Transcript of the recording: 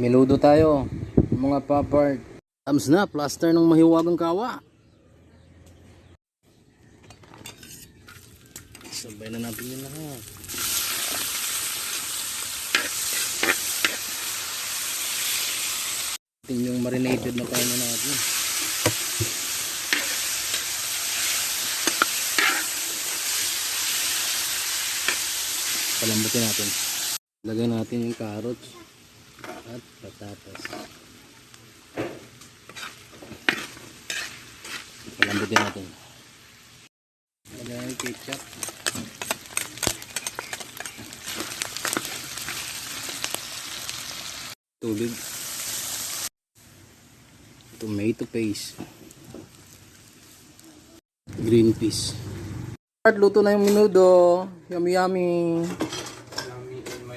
Menudo tayo, mga papart. Tams na, plaster ng mahiwagang kawa. Sabay na natin yun lahat. Ito yung marinated na kain na natin. Palambutin natin. Lagay natin yung carrots at patatas. Palambutin natin. Lagay natin ketchup. Tubig. Tomato paste. Green peas. Luto na yung menudo. Yummy yummy.